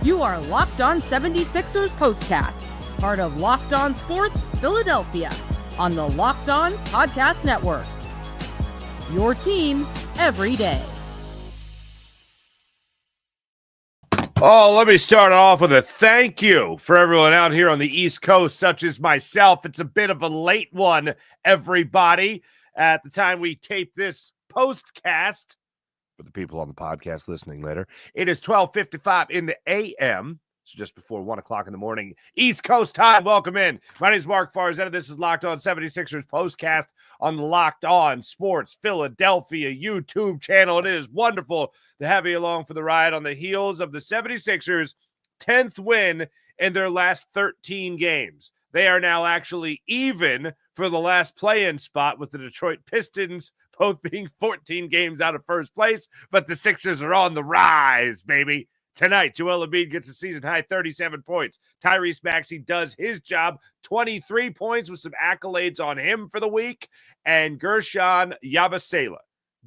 You are Locked On 76ers Postcast, part of Locked On Sports Philadelphia, on the Locked On Podcast Network. Your team every day. Oh, let me start off with a thank you for everyone out here on the East Coast, such as myself. It's a bit of a late one, everybody. At the time we tape this postcast, for the people on the podcast listening later, it is 12:55 in the a.m., so just before 1 o'clock in the morning, East Coast time. Welcome in. My name is Mark Farzetta. This is Locked On 76ers Postcast on the Locked On Sports Philadelphia YouTube channel. It is wonderful to have you along for the ride on the heels of the 76ers' 10th win in their last 13 games. They are now actually even for the last play-in spot with the Detroit Pistons both being 14 games out of first place, but the Sixers are on the rise, baby. Tonight, Joel Embiid gets a season-high 37 points. Tyrese Maxey does his job, 23 points with some accolades on him for the week. And Guerschon Yabusele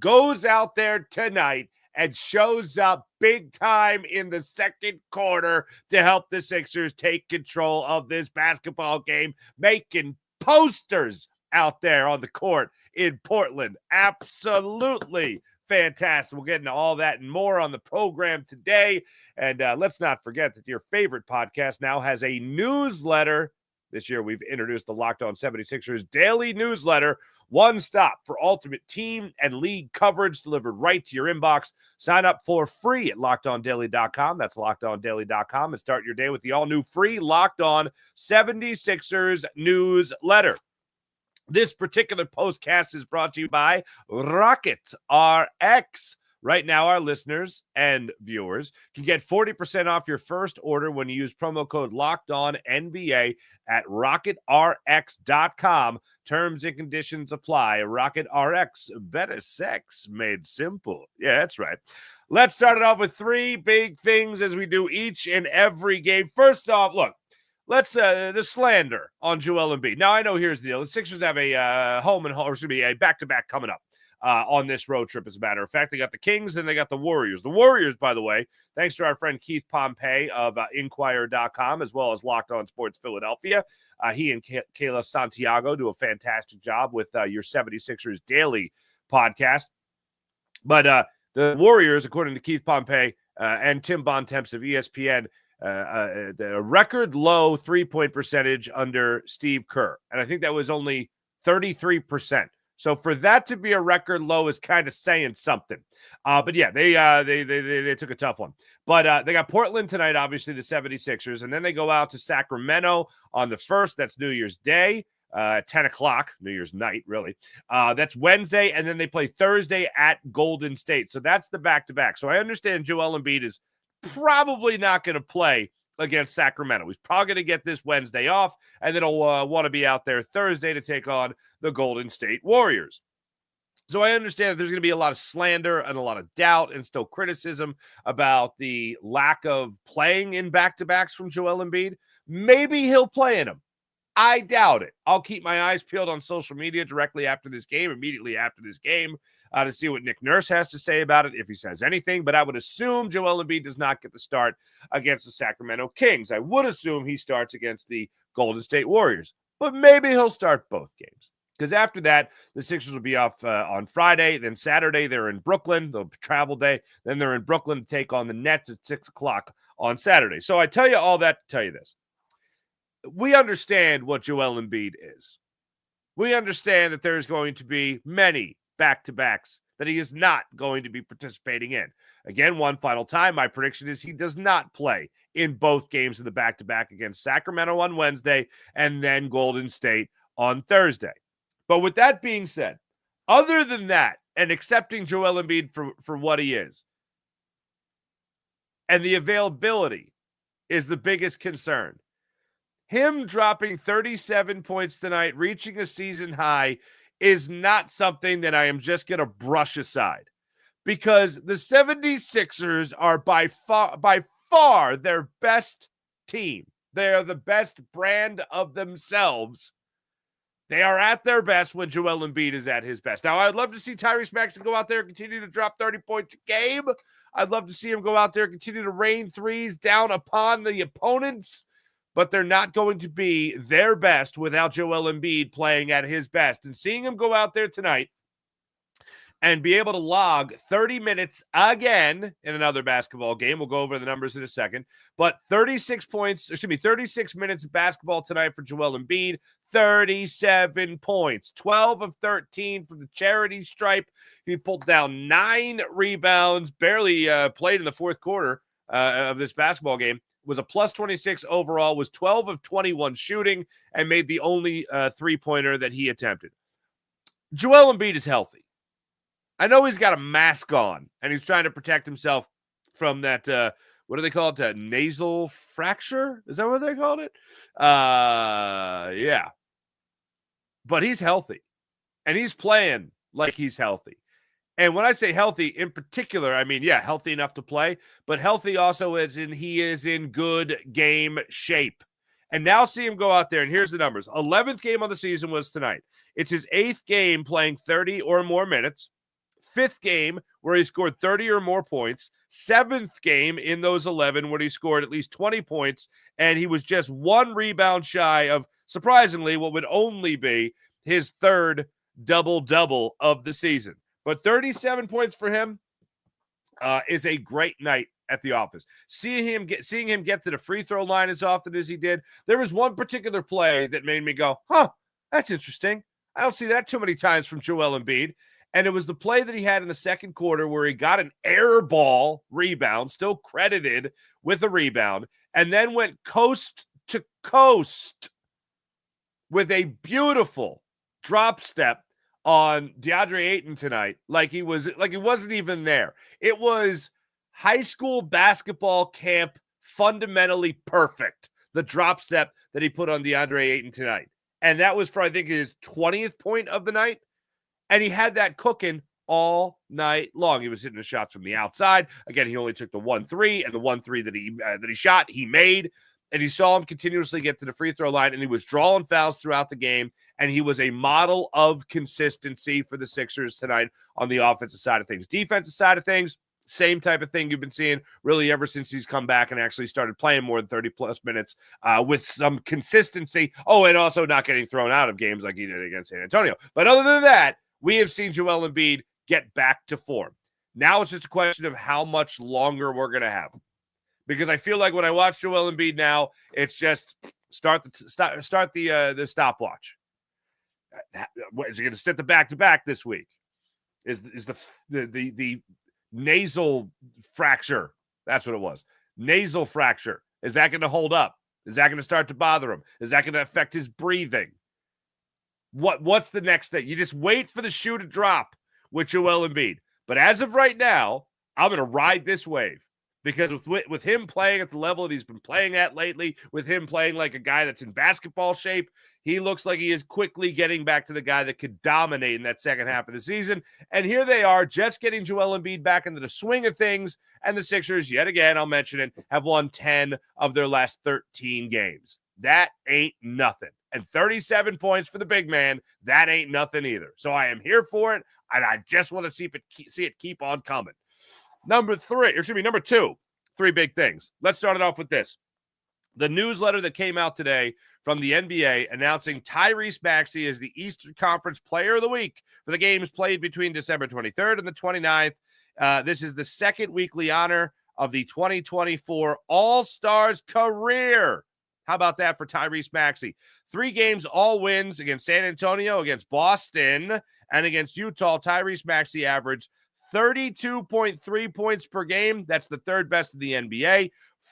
goes out there tonight and shows up big time in the second quarter to help the Sixers take control of this basketball game, making posters out there on the court in Portland. Absolutely fantastic. We'll get into all that and more on the program today. And let's not forget that your favorite podcast now has a newsletter. This year, we've introduced the Locked On 76ers daily newsletter, one stop for ultimate team and league coverage delivered right to your inbox. Sign up for free at LockedOnDaily.com. That's LockedOnDaily.com, and start your day with the all-new free Locked On 76ers newsletter. This particular postcast is brought to you by Rocket RX. Right now, our listeners and viewers can get 40% off your first order when you use promo code LOCKEDONNBA at RocketRx.com. Terms and conditions apply. Rocket RX, better sex made simple. Yeah, that's right. Let's start it off with three big things as we do each and every game. First off, look. Let's the slander on Joel Embiid. Now, I know here's the deal. The Sixers have a a back-to-back coming up on this road trip, as a matter of fact. They got the Kings and they got the Warriors. The Warriors, by the way, thanks to our friend Keith Pompey of Inquirer.com, as well as Locked On Sports Philadelphia. He and Kayla Santiago do a fantastic job with your 76ers Daily podcast. But the Warriors, according to Keith Pompey and Tim Bontemps of ESPN, the record low three-point percentage under Steve Kerr. And I think that was only 33%. So for that to be a record low is kind of saying something. But yeah, they took a tough one. But they got Portland tonight, obviously, the 76ers. And then they go out to Sacramento on the 1st. That's New Year's Day, 10 o'clock, New Year's night, really. That's Wednesday. And then they play Thursday at Golden State. So that's the back-to-back. So I understand Joel Embiid is probably not going to play against Sacramento. He's probably going to get this Wednesday off, and then he'll want to be out there Thursday to take on the Golden State Warriors. So I understand that there's going to be a lot of slander and a lot of doubt and still criticism about the lack of playing in back-to-backs from Joel Embiid. Maybe he'll play in them. I doubt it. I'll keep my eyes peeled on social media directly after this game, immediately after this game, to see what Nick Nurse has to say about it, if he says anything. But I would assume Joel Embiid does not get the start against the Sacramento Kings. I would assume he starts against the Golden State Warriors. But maybe he'll start both games. Because after that, the Sixers will be off on Friday. Then Saturday, they're in Brooklyn, the travel day. Then they're in Brooklyn to take on the Nets at 6 o'clock on Saturday. So I tell you all that to tell you this. We understand what Joel Embiid is. We understand that there's going to be many back-to-backs that he is not going to be participating in. Again, one final time, my prediction is he does not play in both games of the back-to-back against Sacramento on Wednesday and then Golden State on Thursday. But with that being said, other than that, and accepting Joel Embiid for what he is, and the availability is the biggest concern. Him dropping 37 points tonight, reaching a season high, is not something that I am just going to brush aside, because the 76ers are by far their best team. They are the best brand of themselves They are at their best when Joel Embiid is at his best. Now, I'd love to see Tyrese Maxey go out there and continue to drop 30 points a game. I'd love to see him go out there and continue to rain threes down upon the opponents, but they're not going to be their best without Joel Embiid playing at his best. And seeing him go out there tonight and be able to log 30 minutes again in another basketball game. We'll go over the numbers in a second. But 36 minutes of basketball tonight for Joel Embiid. 37 points, 12 of 13 from the charity stripe. He pulled down 9 rebounds, barely played in the fourth quarter of this basketball game. Was a plus 26 overall, was 12 of 21 shooting, and made the only three-pointer that he attempted. Joel Embiid is healthy. I know he's got a mask on, and he's trying to protect himself from that, what do they call it, that nasal fracture? Is that what they called it? Yeah. But he's healthy, and he's playing like he's healthy. And when I say healthy in particular, I mean, yeah, healthy enough to play, but healthy also as in he is in good game shape. And now see him go out there, and here's the numbers. 11th game on the season was tonight. It's his 8th game playing 30 or more minutes. 5th game where he scored 30 or more points. 7th game in those 11 where he scored at least 20 points, and he was just 1 rebound shy of, surprisingly, what would only be his 3rd double-double of the season. But 37 points for him is a great night at the office. Seeing him get to the free throw line as often as he did, there was one particular play that made me go, that's interesting. I don't see that too many times from Joel Embiid. And it was the play that he had in the second quarter where he got an air ball rebound, still credited with a rebound, and then went coast to coast with a beautiful drop step on DeAndre Ayton tonight, like he wasn't even there. It was high school basketball camp fundamentally perfect, the drop step that he put on DeAndre Ayton tonight. And that was for, I think, his 20th point of the night. And he had that cooking all night long. He was hitting the shots from the outside. Again, he only took the 1-3, and the 1-3 that he shot, he made. And he saw him continuously get to the free throw line, and he was drawing fouls throughout the game, and he was a model of consistency for the Sixers tonight on the offensive side of things. Defensive side of things, same type of thing you've been seeing really ever since he's come back and actually started playing more than 30-plus minutes with some consistency. Oh, and also not getting thrown out of games like he did against San Antonio. But other than that, we have seen Joel Embiid get back to form. Now it's just a question of how much longer we're going to have him. Because I feel like when I watch Joel Embiid now, it's just start the stopwatch. Is he going to sit the back-to-back this week? Is the nasal fracture? That's what it was. Nasal fracture. Is that going to hold up? Is that going to start to bother him? Is that going to affect his breathing? What's the next thing? You just wait for the shoe to drop with Joel Embiid. But as of right now, I'm going to ride this wave. Because with him playing at the level that he's been playing at lately, with him playing like a guy that's in basketball shape, he looks like he is quickly getting back to the guy that could dominate in that second half of the season. And here they are, just getting Joel Embiid back into the swing of things. And the Sixers, yet again, I'll mention it, have won 10 of their last 13 games. That ain't nothing. And 37 points for the big man, that ain't nothing either. So I am here for it, and I just want to see it keep on coming. Number 2, 3 big things. Let's start it off with this. The newsletter that came out today from the NBA announcing Tyrese Maxey as the Eastern Conference Player of the Week for the games played between December 23rd and the 29th. This is the second weekly honor of the 2024 All-Stars career. How about that for Tyrese Maxey? 3 games, all wins against San Antonio, against Boston, and against Utah. Tyrese Maxey averaged 32.3 points per game. That's the 3rd best in the NBA.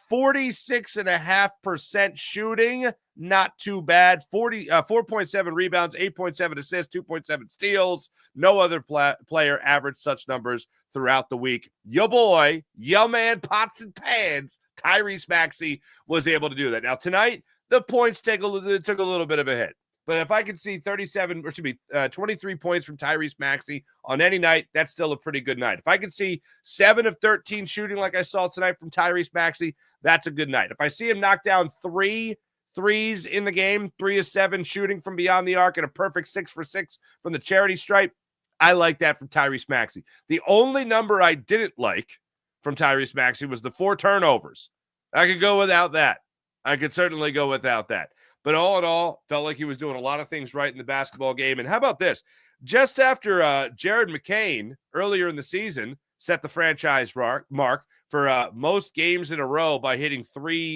46.5% shooting. Not too bad. 4.7 rebounds, 8.7 assists, 2.7 steals. No other player averaged such numbers throughout the week. Your boy, your man, pots and pans, Tyrese Maxey was able to do that. Now, tonight, the points took a little bit of a hit. But if I can see 23 points from Tyrese Maxey on any night, that's still a pretty good night. If I can see 7 of 13 shooting like I saw tonight from Tyrese Maxey, that's a good night. If I see him knock down 3 threes in the game, 3 of 7 shooting from beyond the arc, and a perfect 6 for 6 from the charity stripe. I like that from Tyrese Maxey. The only number I didn't like from Tyrese Maxey was the 4 turnovers. I could go without that. I could certainly go without that. But all in all, felt like he was doing a lot of things right in the basketball game. And how about this? Just after Jared McCain earlier in the season set the franchise mark for most games in a row by hitting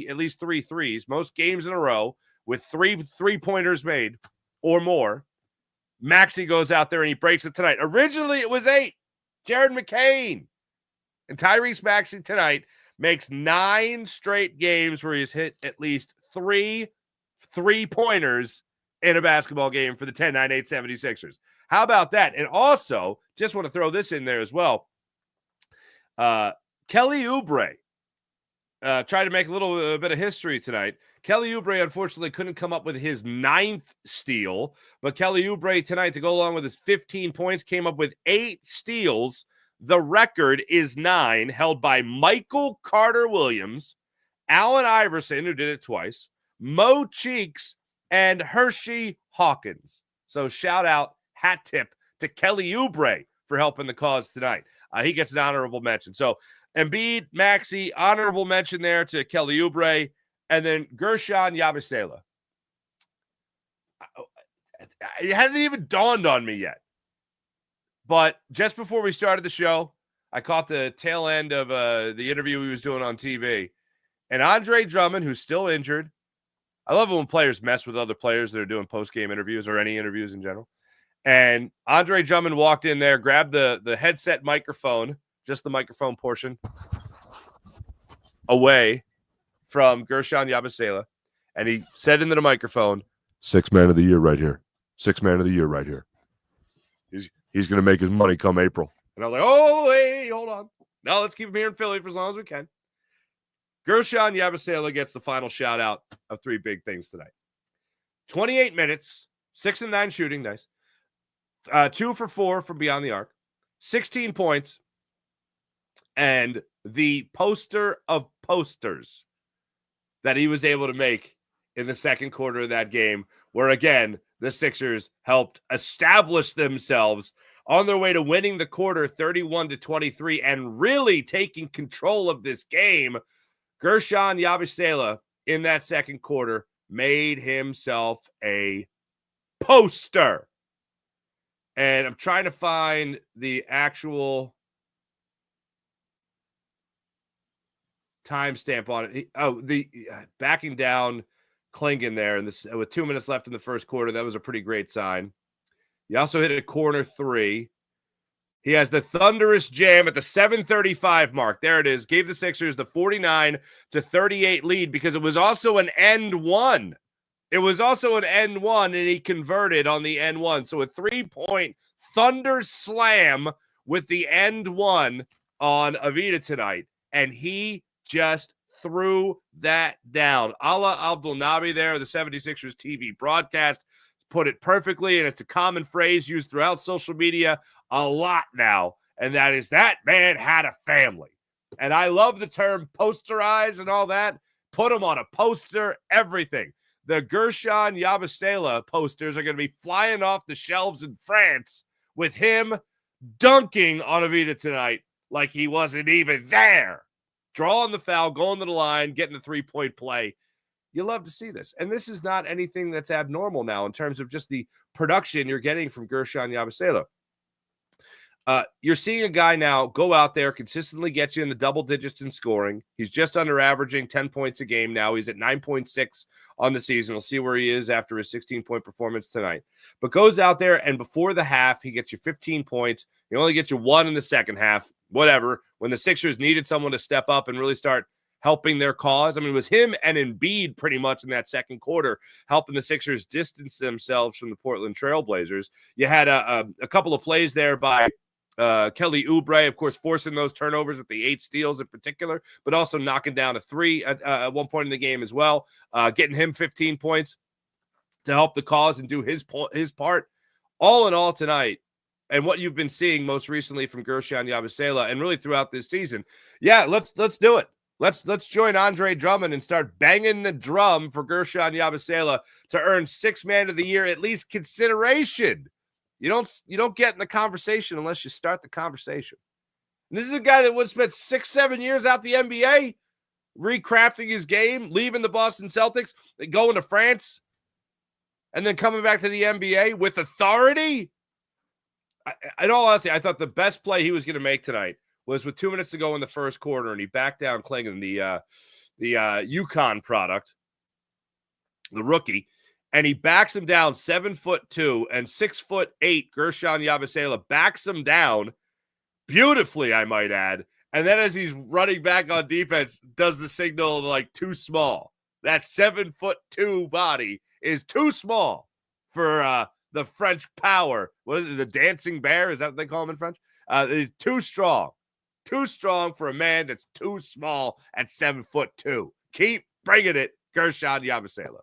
at least three threes, most games in a row with 3 3-pointers made or more, Maxey goes out there and he breaks it tonight. Originally, it was 8. Jared McCain. And Tyrese Maxey tonight makes 9 straight games where he's hit at least 3 3-pointers in a basketball game for the 10-9-8 76ers. How about that? And also, just want to throw this in there as well. Kelly Oubre tried to make a little bit of history tonight. Kelly Oubre, unfortunately, couldn't come up with his 9th steal, but Kelly Oubre tonight, to go along with his 15 points, came up with 8 steals. The record is 9, held by Michael Carter-Williams, Allen Iverson, who did it twice, Mo Cheeks, and Hershey Hawkins. So shout out, hat tip to Kelly Oubre for helping the cause tonight. He gets an honorable mention. So Embiid, Maxey, honorable mention there to Kelly Oubre, and then Guerschon Yabusele. It hadn't even dawned on me yet. But just before we started the show, I caught the tail end of the interview he was doing on TV. And Andre Drummond, who's still injured. I love it when players mess with other players that are doing post-game interviews or any interviews in general. And Andre Drummond walked in there, grabbed the headset microphone, just the microphone portion, away from Guerschon Yabusele. And he said into the microphone, 6th man of the year right here. 6th man of the year right here. He's going to make his money come April. And I was like, oh, hey, hold on. Now let's keep him here in Philly for as long as we can. Guerschon Yabusele gets the final shout out of 3 big things tonight. 28 minutes, 6 and 9 shooting, nice. 2 for 4 from beyond the arc, 16 points, and the poster of posters that he was able to make in the second quarter of that game, where again, the Sixers helped establish themselves on their way to winning the quarter 31-23 and really taking control of this game. Guerschon Yabusele in that second quarter made himself a poster. And I'm trying to find the actual timestamp on it. The backing down Klingon there, and this with 2 minutes left in the first quarter. That was a pretty great sign. He also hit a corner 3. He has the thunderous jam at the 7:35 mark. There it is. Gave the Sixers the 49-38 lead because it was also an end one. It was also an end one, and he converted on the end one. So a 3-point thunder slam with the end one on Avdija tonight, and he just threw that down. Ala Abdulnabi there, the 76ers TV broadcast, put it perfectly, and it's a common phrase used throughout social media a lot now, and that is, that man had a family. And I love the term posterize and all that. Put them on a poster, everything. The Guerschon Yabusele posters are going to be flying off the shelves in France with him dunking on Avdija tonight like he wasn't even there. Drawing the foul, going to the line, getting the 3-point play. You love to see this. And this is not anything that's abnormal now in terms of just the production you're getting from Guerschon Yabusele. You're seeing a guy now go out there, consistently get you in the double digits in scoring. He's just under averaging 10 points a game now. He's at 9.6 on the season. We'll see where he is after his 16-point performance tonight. But goes out there, and before the half, he gets you 15 points. He only gets you 1 in the second half, whatever. When the Sixers needed someone to step up and really start helping their cause. I mean, it was him and Embiid pretty much in that second quarter, helping the Sixers distance themselves from the Portland Trailblazers. You had a couple of plays there by Kelly Oubre, of course, forcing those turnovers with the 8 steals in particular, but also knocking down a 3 at one point in the game as well, getting him 15 points to help the cause and do his part. All in all tonight, and what you've been seeing most recently from Guerschon Yabusele and really throughout this season, yeah, let's do it. Let's join Andre Drummond and start banging the drum for Guerschon Yabusele to earn Sixth Man of the Year, at least consideration. You don't get in the conversation unless you start the conversation. And this is a guy that would have spent 6-7 years out the NBA, recrafting his game, leaving the Boston Celtics, going to France, and then coming back to the NBA with authority. In all honesty, I thought the best play he was going to make tonight was with 2 minutes to go in the first quarter, and he backed down clinging the UConn product, the rookie, and he backs him down 7'2" and 6'8". Guerschon Yabusele backs him down beautifully, I might add. And then as he's running back on defense, does the signal of like too small. That 7'2" body is too small for the French power. What is it, the dancing bear? Is that what they call him in French? He's too strong. Too strong for a man that's too small at 7'2". Keep bringing it, Guerschon Yabusele.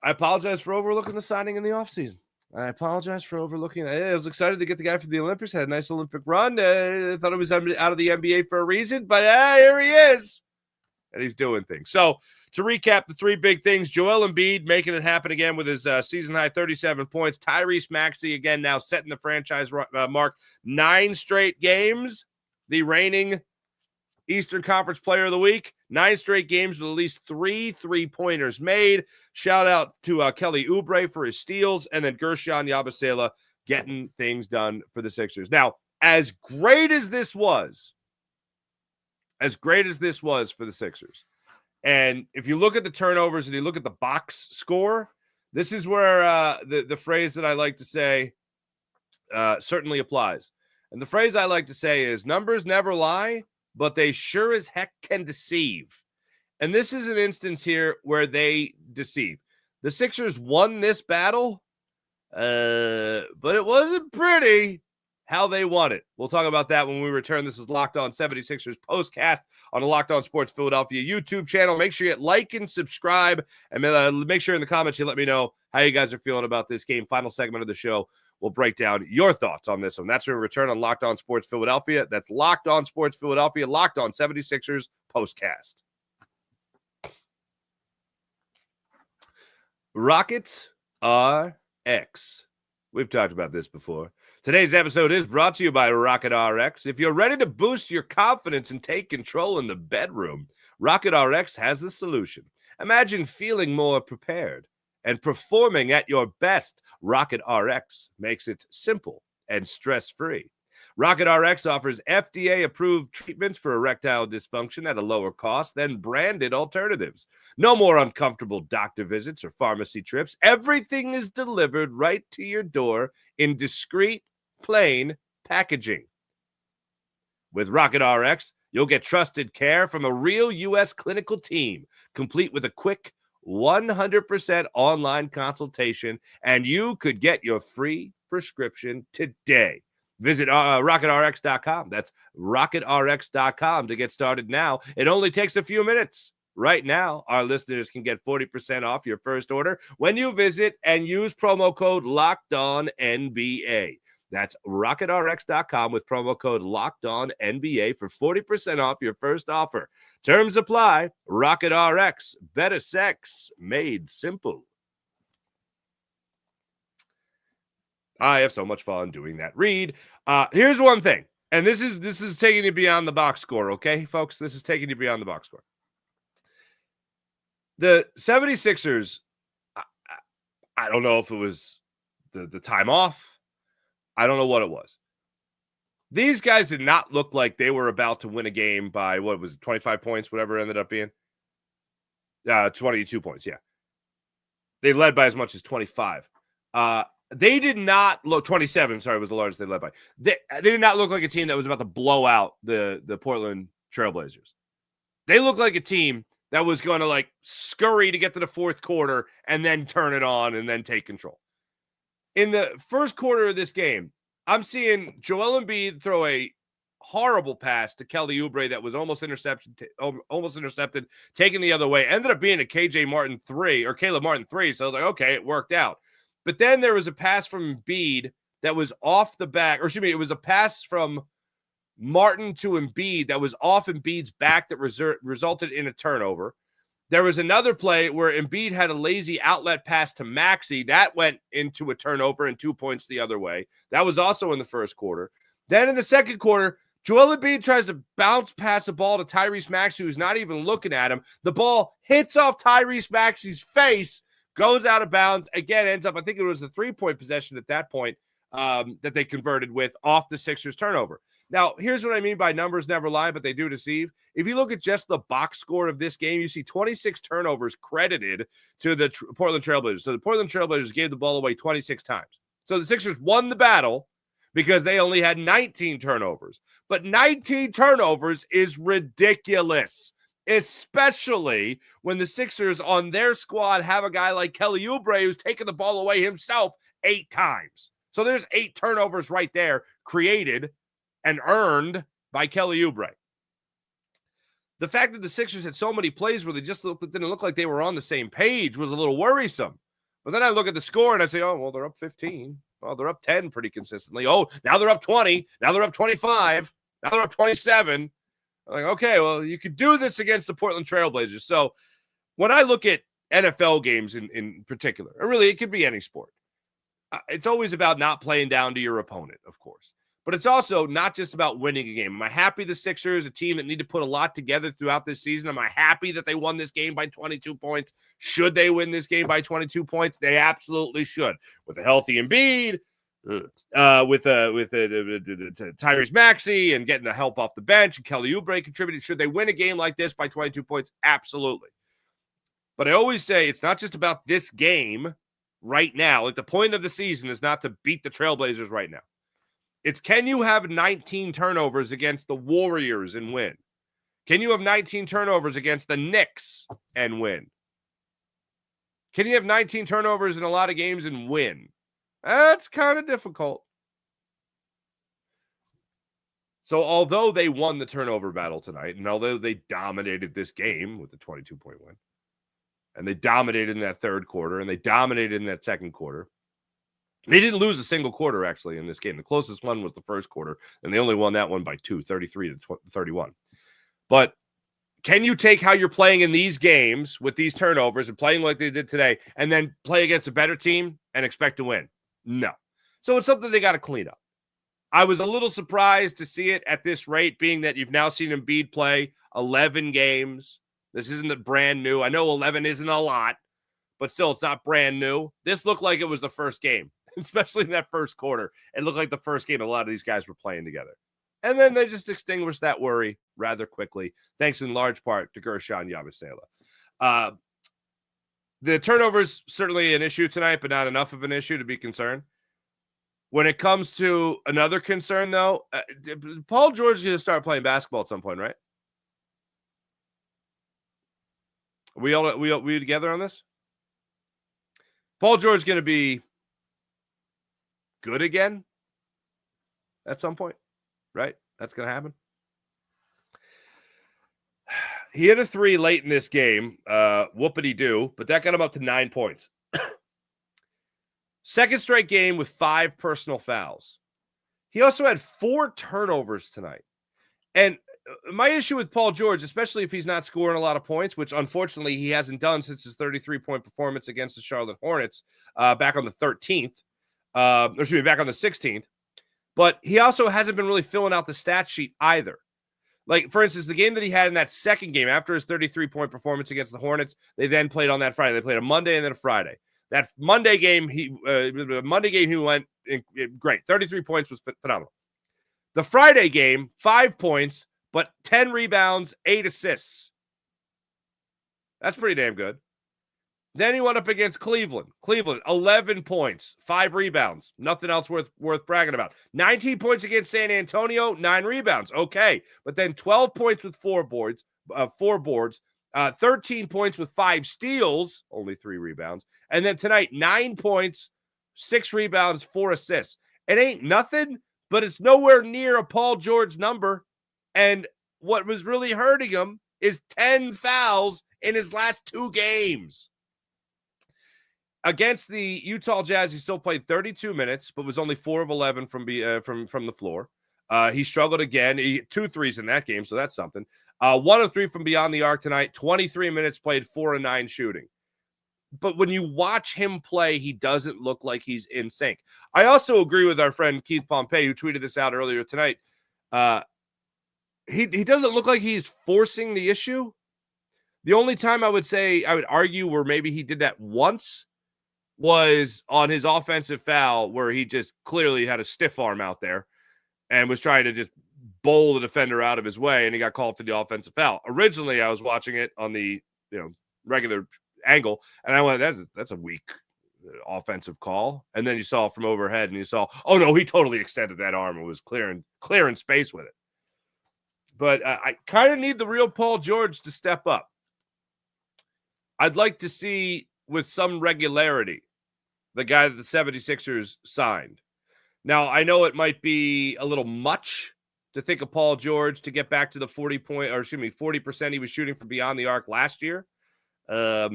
I apologize for overlooking the signing in the offseason. I apologize for overlooking it. I was excited to get the guy for the Olympics. Had a nice Olympic run. I thought he was out of the NBA for a reason, but here he is. And he's doing things. So to recap the three big things, Joel Embiid making it happen again with his season-high 37 points. Tyrese Maxey, again, now setting the franchise mark. 9 straight games. The reigning Eastern Conference Player of the Week. 9 straight games with at least 3 3-pointers made. Shout out to Kelly Oubre for his steals, and then Guerschon Yabusele getting things done for the Sixers. Now, as great as this was for the Sixers, and if you look at the turnovers and you look at the box score, this is where the phrase that I like to say certainly applies. And the phrase I like to say is, numbers never lie, but they sure as heck can deceive. And this is an instance here where they deceive. The Sixers won this battle, but it wasn't pretty how they won it. We'll talk about that when we return. This is Locked On 76ers postcast on the Locked On Sports Philadelphia YouTube channel. Make sure you like and subscribe, and make sure in the comments you let me know how you guys are feeling about this game. Final segment of the show, we'll break down your thoughts on this one. That's when we return on Locked On Sports Philadelphia. That's Locked On Sports Philadelphia, Locked On 76ers postcast. Rocket RX. We've talked about this before. Today's episode is brought to you by Rocket RX. If you're ready to boost your confidence and take control in the bedroom, Rocket RX has the solution. Imagine feeling more prepared and performing at your best. Rocket RX makes it simple and stress-free. Rocket RX offers FDA-approved treatments for erectile dysfunction at a lower cost than branded alternatives. No more uncomfortable doctor visits or pharmacy trips. Everything is delivered right to your door in discreet, plain packaging. With Rocket RX, you'll get trusted care from a real U.S. clinical team, complete with a quick 100% online consultation, and you could get your free prescription today. Visit rocketrx.com. That's rocketrx.com to get started now. It only takes a few minutes. Right now, our listeners can get 40% off your first order when you visit and use promo code LOCKEDONNBA. That's rocketrx.com with promo code LOCKEDONNBA for 40% off your first offer. Terms apply. Rocket RX. Better sex made simple. I have so much fun doing that read. Here's one thing, and this is taking you beyond the box score, okay, folks? This is taking you beyond the box score. The 76ers, I don't know if it was the time off. I don't know what it was. These guys did not look like they were about to win a game by, what was it, 25 points, whatever it ended up being? 22 points, yeah. They led by as much as 25. They did not look 27. Sorry, was the largest they led by. They did not look like a team that was about to blow out the Portland Trailblazers. They looked like a team that was going to like scurry to get to the fourth quarter and then turn it on and then take control. In the first quarter of this game, I'm seeing Joel Embiid throw a horrible pass to Kelly Oubre that was almost intercepted, taken the other way. Ended up being a Caleb Martin 3. So I was like, okay, it worked out. But then there was a pass from Embiid that was off the back, or excuse me, it was a pass from Martin to Embiid that was off Embiid's back that resulted in a turnover. There was another play where Embiid had a lazy outlet pass to Maxey. That went into a turnover and 2 points the other way. That was also in the first quarter. Then in the second quarter, Joel Embiid tries to bounce pass a ball to Tyrese Maxey, who's not even looking at him. The ball hits off Tyrese Maxey's face, goes out of bounds. Again, ends up, I think it was a 3-point possession at that point that they converted with off the Sixers turnover. Now, here's what I mean by numbers never lie, but they do deceive. If you look at just the box score of this game, you see 26 turnovers credited to the Portland Trailblazers. So the Portland Trailblazers gave the ball away 26 times. So the Sixers won the battle because they only had 19 turnovers. But 19 turnovers is ridiculous, especially when the Sixers on their squad have a guy like Kelly Oubre who's taken the ball away himself 8 times. So there's 8 turnovers right there created and earned by Kelly Oubre. The fact that the Sixers had so many plays where they just didn't look like they were on the same page was a little worrisome. But then I look at the score and I say, oh, well, they're up 15. Well, they're up 10 pretty consistently. Oh, now they're up 20. Now they're up 25. Now they're up 27. I'm like, okay, well, you could do this against the Portland Trailblazers. So when I look at NFL games in particular, or really it could be any sport, it's always about not playing down to your opponent, of course. But it's also not just about winning a game. Am I happy the Sixers, a team that need to put a lot together throughout this season? Am I happy that they won this game by 22 points? Should they win this game by 22 points? They absolutely should. With a healthy Embiid, with Tyrese Maxey and getting the help off the bench, and Kelly Oubre contributed. Should they win a game like this by 22 points? Absolutely. But I always say it's not just about this game right now. Like the point of the season is not to beat the Trailblazers right now. It's can you have 19 turnovers against the Warriors and win? Can you have 19 turnovers against the Knicks and win? Can you have 19 turnovers in a lot of games and win? That's kind of difficult. So although they won the turnover battle tonight, and although they dominated this game with the 22-point win, and they dominated in that third quarter, and they dominated in that second quarter, they didn't lose a single quarter, actually, in this game. The closest one was the first quarter, and they only won that one by 2, 33-31. But can you take how you're playing in these games with these turnovers and playing like they did today and then play against a better team and expect to win? No. So it's something they got to clean up. I was a little surprised to see it at this rate, being that you've now seen Embiid play 11 games. This isn't brand new. I know 11 isn't a lot, but still, it's not brand new. This looked like it was the first game. Especially in that first quarter. It looked like the first game a lot of these guys were playing together. And then they just extinguished that worry rather quickly, thanks in large part to Guerschon Yabusele. The turnovers certainly an issue tonight, but not enough of an issue to be concerned. When it comes to another concern, though, Paul George is going to start playing basketball at some point, right? Are we together on this? Paul George is going to be good again at some point, right? That's going to happen. He hit a 3 late in this game, whoopity-doo, but that got him up to 9 points. Second straight game with 5 personal fouls. He also had 4 turnovers tonight. And my issue with Paul George, especially if he's not scoring a lot of points, which unfortunately he hasn't done since his 33-point performance against the Charlotte Hornets back on the 13th, back on the 16th. But he also hasn't been really filling out the stat sheet either. Like, for instance, the game that he had in that second game after his 33-point performance against the Hornets, they then played on that Friday. They played a Monday and then a Friday. That Monday game, he went great. 33 points was phenomenal. The Friday game, 5 points, but 10 rebounds, 8 assists. That's pretty damn good. Then he went up against Cleveland. 11 points, 5 rebounds. Nothing else worth bragging about. 19 points against San Antonio, 9 rebounds. Okay. But then 12 points with 4 boards, 13 points with 5 steals, only 3 rebounds. And then tonight, 9 points, 6 rebounds, 4 assists. It ain't nothing, but it's nowhere near a Paul George number. And what was really hurting him is 10 fouls in his last 2 games. Against the Utah Jazz, he still played 32 minutes, but was only 4 of 11 from the floor. He struggled again. He hit 2 threes in that game, so that's something. 1 of 3 from beyond the arc tonight. 23 minutes played, 4 of 9 shooting. But when you watch him play, he doesn't look like he's in sync. I also agree with our friend Keith Pompey, who tweeted this out earlier tonight. He doesn't look like he's forcing the issue. The only time I would argue where maybe he did that once was on his offensive foul, where he just clearly had a stiff arm out there and was trying to just bowl the defender out of his way, and he got called for the offensive foul. Originally, I was watching it on the regular angle, and I went, that's a weak offensive call. And then you saw from overhead, and you saw, oh no, he totally extended that arm and was clearing space with it. But I kind of need the real Paul George to step up. I'd like to see, with some regularity, the guy that the 76ers signed. Now, I know it might be a little much to think of Paul George to get back to the 40% he was shooting from beyond the arc last year. But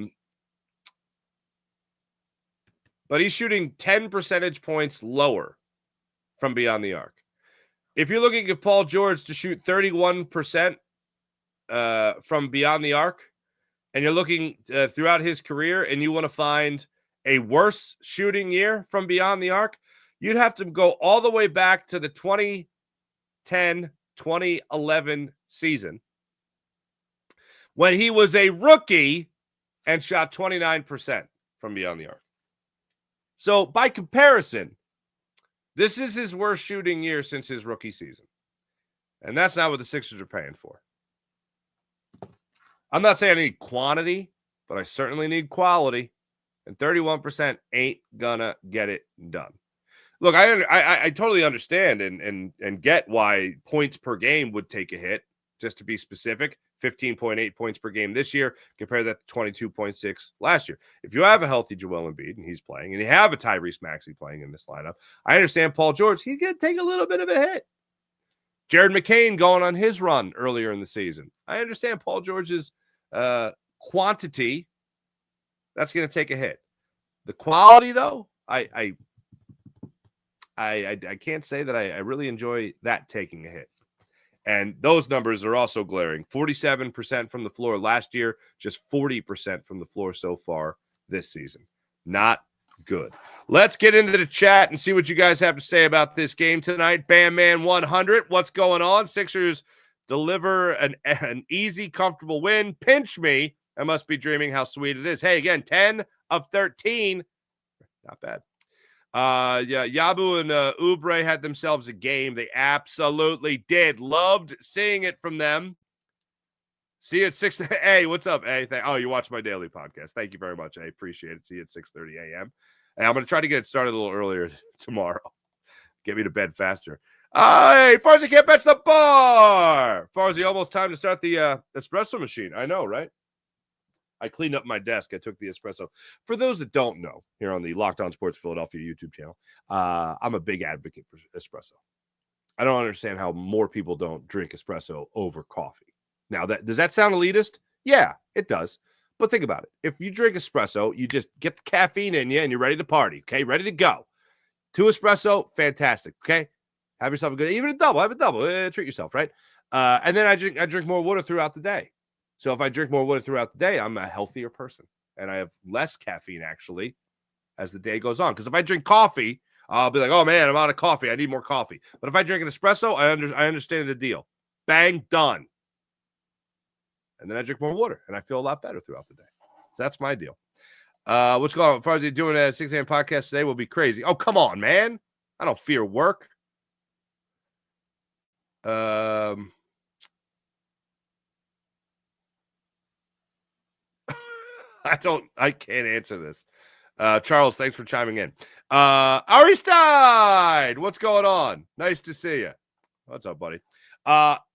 he's shooting 10 percentage points lower from beyond the arc. If you're looking at Paul George to shoot 31% from beyond the arc, and you're looking throughout his career, and you want to find a worse shooting year from beyond the arc, you'd have to go all the way back to the 2010-2011 season when he was a rookie and shot 29% from beyond the arc. So by comparison, this is his worst shooting year since his rookie season. And that's not what the Sixers are paying for. I'm not saying I need quantity, but I certainly need quality. And 31% ain't gonna get it done. Look, I totally understand and get why points per game would take a hit. Just to be specific, 15.8 points per game this year. Compare that to 22.6 last year. If you have a healthy Joel Embiid and he's playing, and you have a Tyrese Maxey playing in this lineup, I understand Paul George, he's going to take a little bit of a hit. Jared McCain going on his run earlier in the season. I understand Paul George's quantity. That's going to take a hit. The quality, though, I can't say that I really enjoy that taking a hit. And those numbers are also glaring. 47% from the floor last year, just 40% from the floor so far this season. Not good. Let's get into the chat and see what you guys have to say about this game tonight. Bam Man 100, what's going on? Sixers deliver an easy, comfortable win. Pinch me. I must be dreaming how sweet it is. Hey, again, 10 of 13. Not bad. Yabu and Oubre had themselves a game. They absolutely did. Loved seeing it from them. See you at 6. Hey, what's up? Hey, you watch my daily podcast. Thank you very much. I appreciate it. See you at 6:30 a.m. And I'm going to try to get it started a little earlier tomorrow. Get me to bed faster. Hey, Farzi can't bench the bar. Farzi, almost time to start the espresso machine. I know, right? I cleaned up my desk. I took the espresso. For those that don't know, here on the Locked On Sports Philadelphia YouTube channel, I'm a big advocate for espresso. I don't understand how more people don't drink espresso over coffee. Now, does that sound elitist? Yeah, it does. But think about it. If you drink espresso, you just get the caffeine in you and you're ready to party, okay? Ready to go. 2 espresso, fantastic, okay? Have yourself a good, even a double. Have a double. Treat yourself, right? And then I drink more water throughout the day. So if I drink more water throughout the day, I'm a healthier person. And I have less caffeine, actually, as the day goes on. Because if I drink coffee, I'll be like, oh, man, I'm out of coffee. I need more coffee. But if I drink an espresso, I understand the deal. Bang, done. And then I drink more water, and I feel a lot better throughout the day. So that's my deal. What's going on? As far as doing a 6 a.m. podcast today will be crazy. Oh, come on, man. I don't fear work. I can't answer this. Charles, thanks for chiming in. Ari Stein, what's going on? Nice to see you. What's up, buddy?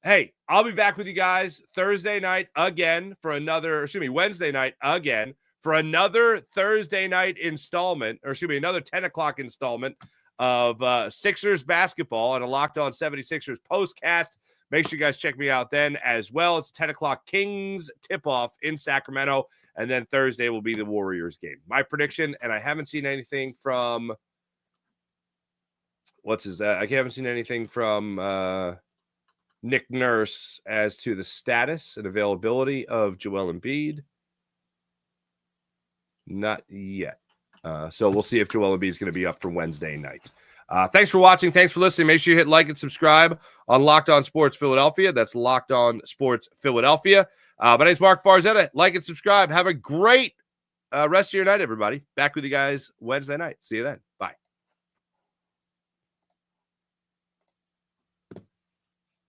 Hey, I'll be back with you guys Wednesday night again for another Thursday night installment, another 10 o'clock installment of Sixers basketball and a Locked On 76ers postcast. Make sure you guys check me out then as well. It's 10 o'clock Kings tip-off in Sacramento, and then Thursday will be the Warriors game. My prediction, and I haven't seen anything from what's his? I haven't seen anything from Nick Nurse as to the status and availability of Joel Embiid. Not yet. So we'll see if Joel Embiid is going to be up for Wednesday night. Thanks for watching. Thanks for listening. Make sure you hit like and subscribe on Locked On Sports Philadelphia. That's Locked On Sports Philadelphia. My name is Mark Farzetta. Like and subscribe. Have a great rest of your night, everybody. Back with you guys Wednesday night. See you then.